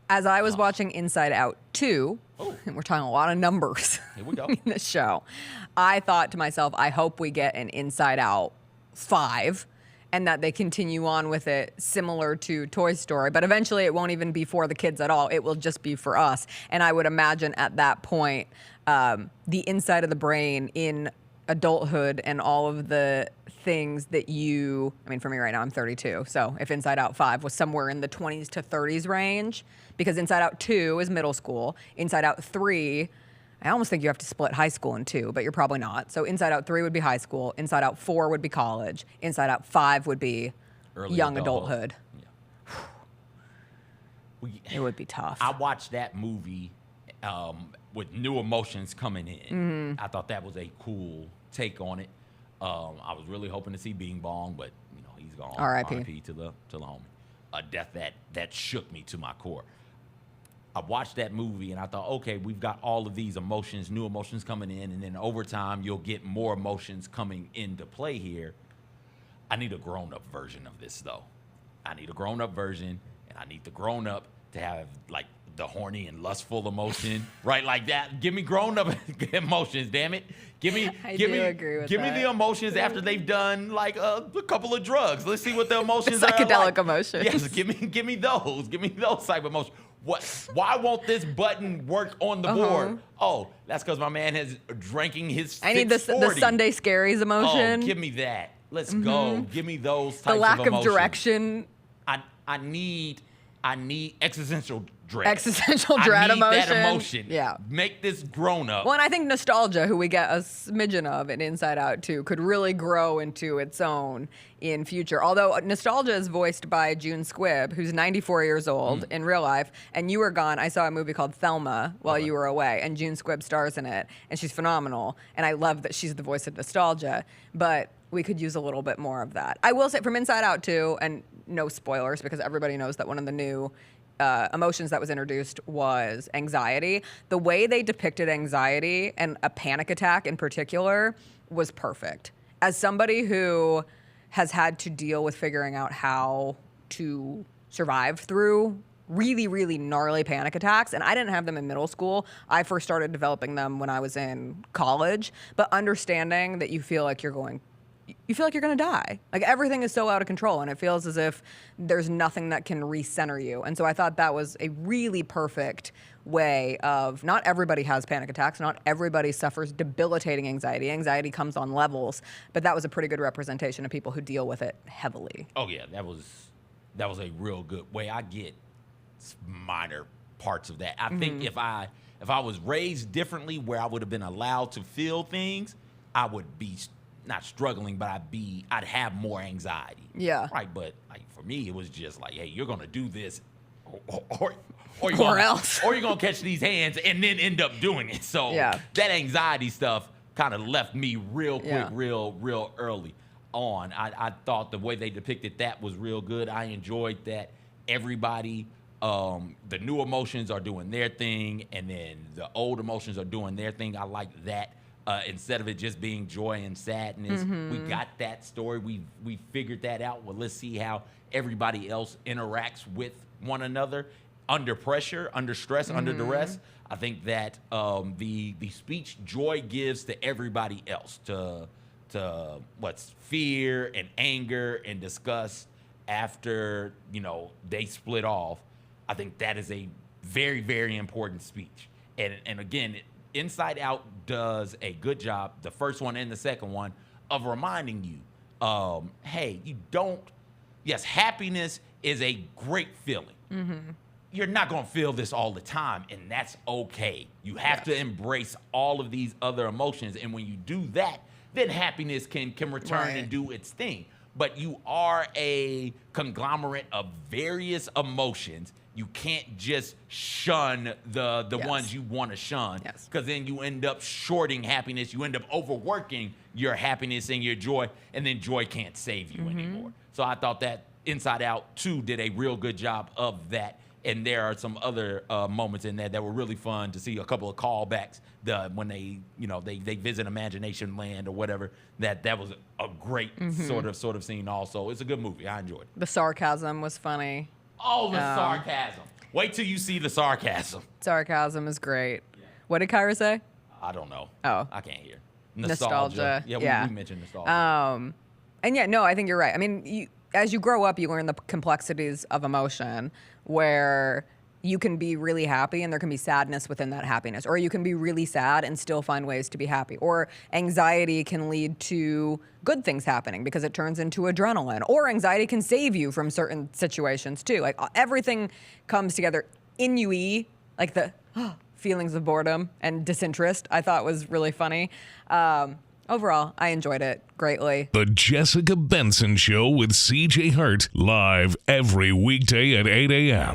As I was watching Inside Out 2, and we're talking a lot of numbers Here we go. in this show, I thought to myself, I hope we get an Inside Out 5 and that they continue on with it similar to Toy Story. But eventually it won't even be for the kids at all. It will just be for us. And I would imagine at that point, the inside of the brain in adulthood and all of the things that for me right now, I'm 32. So if Inside Out 5 was somewhere in the 20s to 30s range, because Inside Out 2 is middle school, Inside Out 3, I almost think you have to split high school in two, but you're probably not. So Inside Out 3 would be high school, Inside Out 4 would be college, Inside Out 5 would be Early young adulthood. adulthood. It would be tough. I watched that movie with new emotions coming in. I thought that was a cool take on it. I was really hoping to see Bing Bong, but he's gone. R.I.P. to the homie. A death that shook me to my core. I watched that movie and I thought, okay, we've got all of these emotions, new emotions coming in, and then over time you'll get more emotions coming into play here. I need a grown-up version of this, though. I need a grown-up version, and I need the grown-up to have, like, the horny and lustful emotion, right? Like that. Give me grown-up emotions, damn it. Give me the emotions after they've done, like, a couple of drugs. Let's see what the emotions are like. Psychedelic emotions. Yes, give me those. Give me those type of emotions. Why won't this button work on the board? Oh, that's because my man has drinking his I need the Sunday Scaries emotion. Oh, give me that. Let's go. Give me those types of emotions. emotions. The lack of direction. I need existential dread. Existential dread emotion. I need that emotion. Yeah. Make this grown up. Well, and I think nostalgia, who we get a smidgen of in Inside Out 2, could really grow into its own in future. Although nostalgia is voiced by June Squibb, who's 94 years old in real life. And you were gone. I saw a movie called Thelma while you were away, and June Squibb stars in it, and she's phenomenal. And I love that she's the voice of nostalgia. But we could use a little bit more of that. I will say from Inside Out 2, and no spoilers because everybody knows that one of the new emotions that was introduced was anxiety. The way they depicted anxiety and a panic attack in particular was perfect. As somebody who has had to deal with figuring out how to survive through really, really gnarly panic attacks, and I didn't have them in middle school. I first started developing them when I was in college, but understanding that you feel like you're going to die. Like everything is so out of control and it feels as if there's nothing that can recenter you. And so I thought that was a really perfect way of, not everybody has panic attacks, not everybody suffers debilitating anxiety. Anxiety comes on levels, but that was a pretty good representation of people who deal with it heavily. Oh yeah, that was a real good way. I get minor parts of that. I think if I was raised differently where I would have been allowed to feel things, I would be not struggling, but I'd have more anxiety. Yeah. Right. But like for me, it was just like, hey, you're gonna do this, or else, or you're gonna catch these hands and then end up doing it. So that anxiety stuff kind of left me real quick, real early on. I thought the way they depicted that was real good. I enjoyed that everybody. The new emotions are doing their thing, and then the old emotions are doing their thing. I like that. Instead of it just being joy and sadness, we got that story. We figured that out. Well, let's see how everybody else interacts with one another under pressure, under stress, under duress. I think that the speech joy gives to everybody else, to what's fear and anger and disgust after they split off. I think that is a very, very important speech. And again, Inside Out does a good job, the first one and the second one, of reminding you, hey, yes, happiness is a great feeling. You're not going to feel this all the time, and that's okay. You have to embrace all of these other emotions, and when you do that, then happiness can return and do its thing. But you are a conglomerate of various emotions. You can't just shun the ones you want to shun, because then you end up shorting happiness. You end up overworking your happiness and your joy, and then joy can't save you anymore. So I thought that Inside Out 2 did a real good job of that. And there are some other moments in there that were really fun to see. A couple of callbacks when they visit Imagination Land or whatever. That was a great sort of scene. Also, it's a good movie. I enjoyed it. The sarcasm was funny. Oh, the sarcasm. Wait till you see the sarcasm. Sarcasm is great. Yeah. What did Kyra say? I don't know. Oh. I can't hear. Nostalgia. Yeah, we mentioned nostalgia. And yeah, no, I think you're right. I mean, as you grow up, you learn the complexities of emotion where you can be really happy and there can be sadness within that happiness. Or you can be really sad and still find ways to be happy. Or anxiety can lead to good things happening because it turns into adrenaline. Or anxiety can save you from certain situations too. Like everything comes together. Ennui, like the feelings of boredom and disinterest, I thought was really funny. Overall, I enjoyed it greatly. The Jessica Benson Show with CJ Hart, live every weekday at 8 a.m.